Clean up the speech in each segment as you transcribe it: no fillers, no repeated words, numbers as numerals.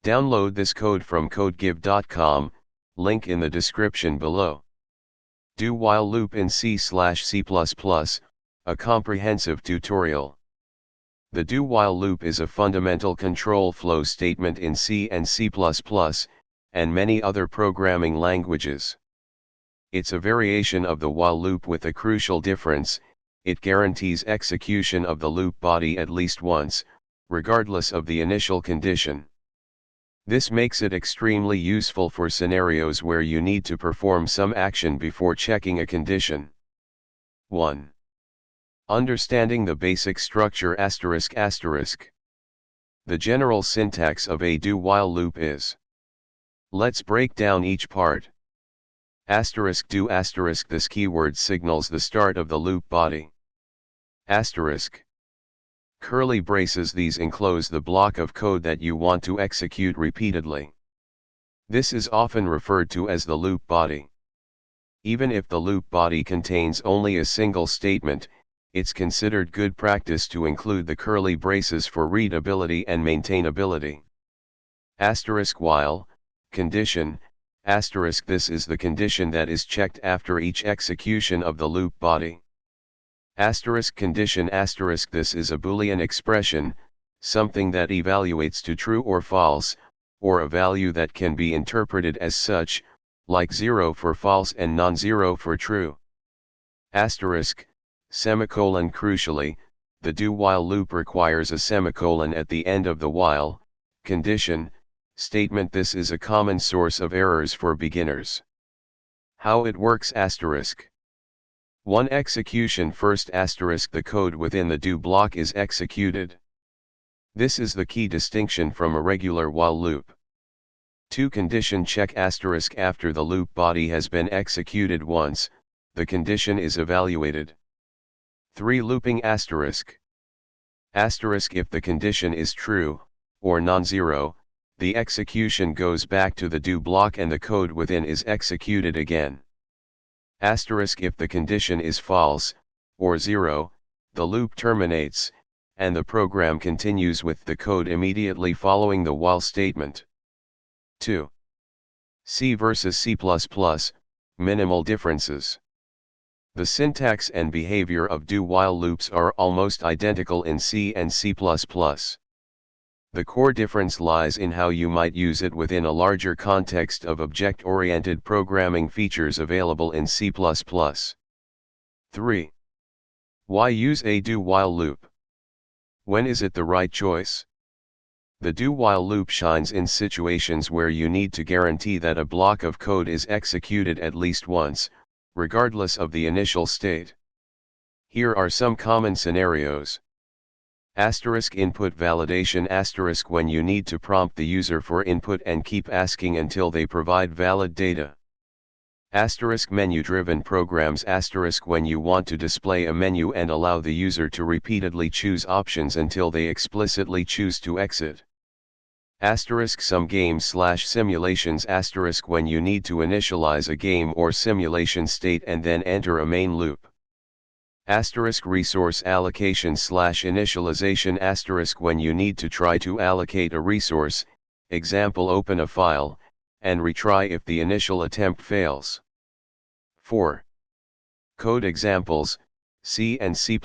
Download this code from codegive.com, link in the description below. Do while loop in C/C++, a comprehensive tutorial. The do while loop is a fundamental control flow statement in C and C++, and many other programming languages. It's a variation of the while loop with a crucial difference: it guarantees execution of the loop body at least once, regardless of the initial condition. This makes it extremely useful for scenarios where you need to perform some action before checking a condition. 1. Understanding the basic structure ****. The general syntax of a do-while loop is. Let's break down each part. Do***. This keyword signals the start of the loop body. Curly braces. These enclose the block of code that you want to execute repeatedly. This is often referred to as the loop body. Even if the loop body contains only a single statement, it's considered good practice to include the curly braces for readability and maintainability. While condition. This is the condition that is checked after each execution of the loop body. Condition. This is a Boolean expression, something that evaluates to true or false, or a value that can be interpreted as such, like 0 for false and non-zero for true. Semicolon. Crucially, the do-while loop requires a semicolon at the end of the while condition statement. This is a common source of errors for beginners. How it works. 1. Execution first. The code within the do block is executed. This is the key distinction from a regular while loop. 2. Condition check. After the loop body has been executed once, the condition is evaluated. 3. Looping. If the condition is true, or non-zero, the execution goes back to the do block and the code within is executed again. If the condition is false, or 0, the loop terminates, and the program continues with the code immediately following the while statement. 2. C versus C++, minimal differences. The syntax and behavior of do-while loops are almost identical in C and C++. The core difference lies in how you might use it within a larger context of object-oriented programming features available in C++. 3. Why use a do-while loop? When is it the right choice? The do-while loop shines in situations where you need to guarantee that a block of code is executed at least once, regardless of the initial state. Here are some common scenarios. Input validation. When you need to prompt the user for input and keep asking until they provide valid data. Menu-driven programs. When you want to display a menu and allow the user to repeatedly choose options until they explicitly choose to exit. Some games/simulations. When you need to initialize a game or simulation state and then enter a main loop. Resource allocation/initialization. When you need to try to allocate a resource, example open a file, and retry if the initial attempt fails. 4. Code examples, C and C++.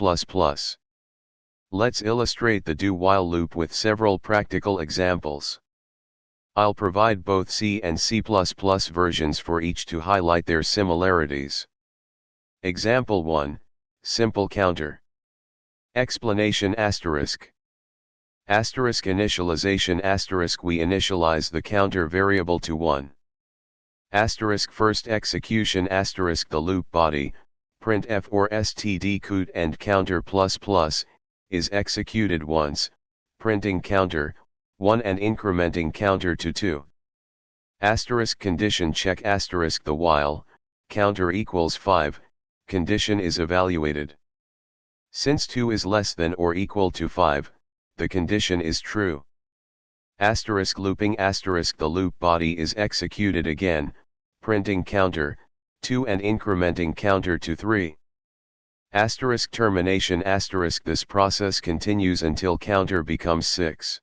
Let's illustrate the do-while loop with several practical examples. I'll provide both C and C++ versions for each to highlight their similarities. Example 1. Simple counter. Explanation. Initialization. We initialize the counter variable to 1. First execution. The loop body, printf or std and counter ++ is executed once, printing counter 1 and incrementing counter to 2. Condition check. The while counter equals 5 condition is evaluated. Since 2 is less than or equal to 5, the condition is true. Looping. The loop body is executed again, printing counter 2 and incrementing counter to 3. Termination. This process continues until counter becomes 6.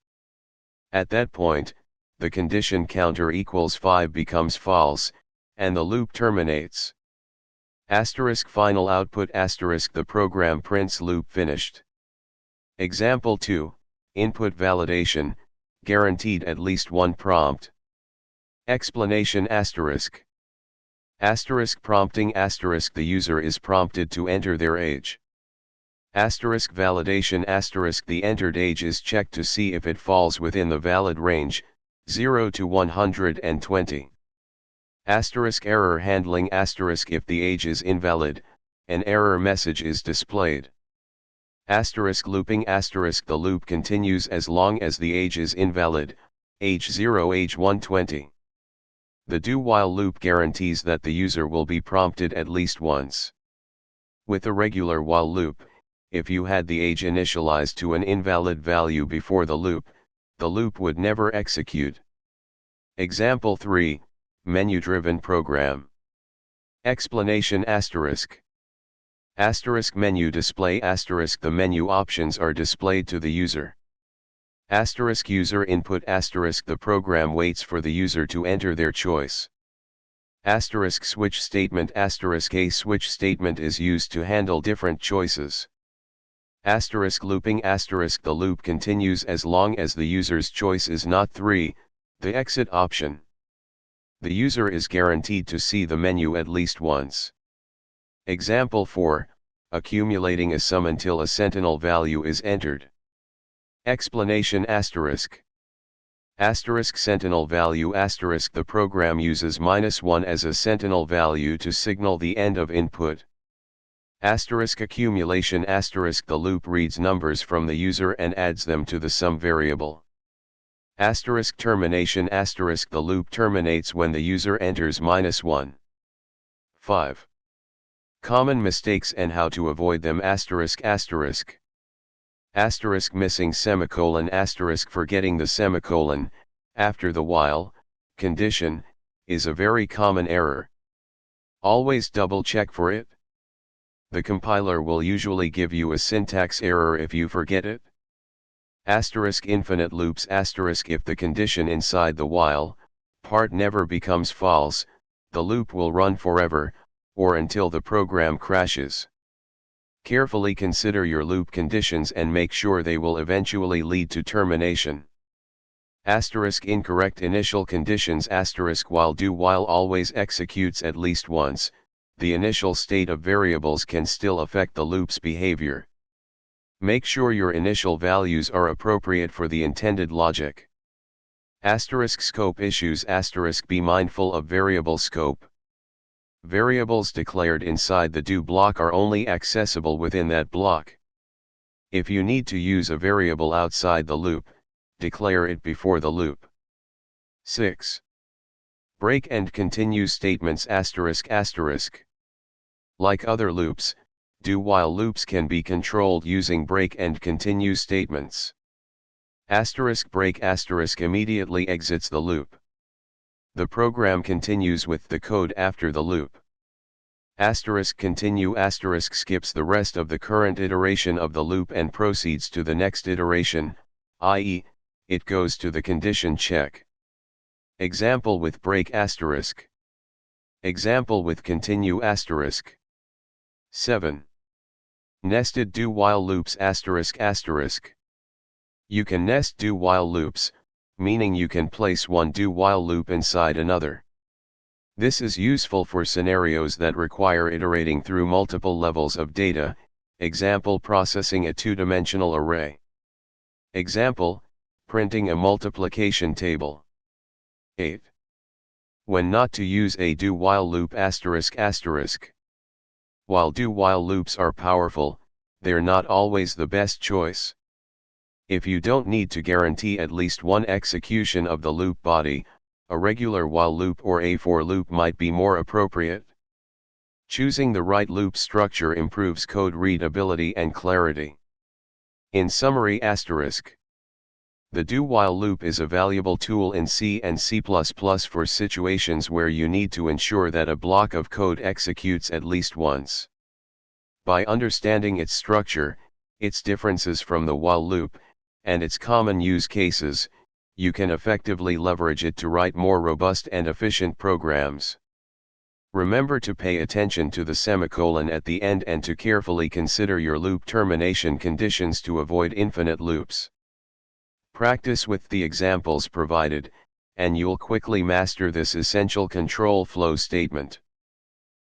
At that point, the condition counter equals 5 becomes false, and the loop terminates. Asterisk final output asterisk the program prints loop finished. Example 2, input validation, guaranteed at least one prompt. Explanation asterisk. Asterisk prompting asterisk the user is prompted to enter their age. Asterisk validation asterisk the entered age is checked to see if it falls within the valid range, 0 to 120. Asterisk error handling asterisk if the age is invalid, an error message is displayed. Asterisk looping asterisk the loop continues as long as the age is invalid, age 0 age 120. The do-while loop guarantees that the user will be prompted at least once. With a regular while loop, if you had the age initialized to an invalid value before the loop would never execute. Example 3, menu-driven program. Explanation asterisk. Asterisk menu display asterisk the menu options are displayed to the user. Asterisk user input asterisk the program waits for the user to enter their choice. Asterisk switch statement asterisk a switch statement is used to handle different choices. Asterisk looping asterisk the loop continues as long as the user's choice is not 3, the exit option. The user is guaranteed to see the menu at least once. Example 4, accumulating a sum until a sentinel value is entered. Explanation asterisk. Asterisk sentinel value asterisk the program uses -1 as a sentinel value to signal the end of input. Asterisk accumulation asterisk the loop reads numbers from the user and adds them to the sum variable. Asterisk termination asterisk the loop terminates when the user enters -1. 5. Common mistakes and how to avoid them asterisk asterisk. Asterisk missing semicolon asterisk forgetting the semicolon, after the while condition, is a very common error. Always double check for it. The compiler will usually give you a syntax error if you forget it. Asterisk infinite loops asterisk if the condition inside the while part never becomes false, the loop will run forever, or until the program crashes. Carefully consider your loop conditions and make sure they will eventually lead to termination. Asterisk incorrect initial conditions asterisk while do while always executes at least once, the initial state of variables can still affect the loop's behavior. Make sure your initial values are appropriate for the intended logic. Asterisk scope issues asterisk be mindful of variable scope. Variables declared inside the do block are only accessible within that block. If you need to use a variable outside the loop, declare it before the loop. 6. Break and continue statements asterisk asterisk. Like other loops, do-while loops can be controlled using break and continue statements. Asterisk break asterisk immediately exits the loop. The program continues with the code after the loop. Asterisk continue asterisk skips the rest of the current iteration of the loop and proceeds to the next iteration, i.e., it goes to the condition check. Example with break asterisk. Example with continue asterisk. 7. Nested do-while loops asterisk asterisk. You can nest do-while loops, meaning you can place one do-while loop inside another. This is useful for scenarios that require iterating through multiple levels of data, example processing a two-dimensional array. Example, printing a multiplication table. 8. When not to use a do-while loop asterisk asterisk. While do-while loops are powerful, they're not always the best choice. If you don't need to guarantee at least one execution of the loop body, a regular while loop or a for loop might be more appropriate. Choosing the right loop structure improves code readability and clarity. In summary asterisk. The do-while loop is a valuable tool in C and C++ for situations where you need to ensure that a block of code executes at least once. By understanding its structure, its differences from the while loop, and its common use cases, you can effectively leverage it to write more robust and efficient programs. Remember to pay attention to the semicolon at the end and to carefully consider your loop termination conditions to avoid infinite loops. Practice with the examples provided, and you'll quickly master this essential control flow statement.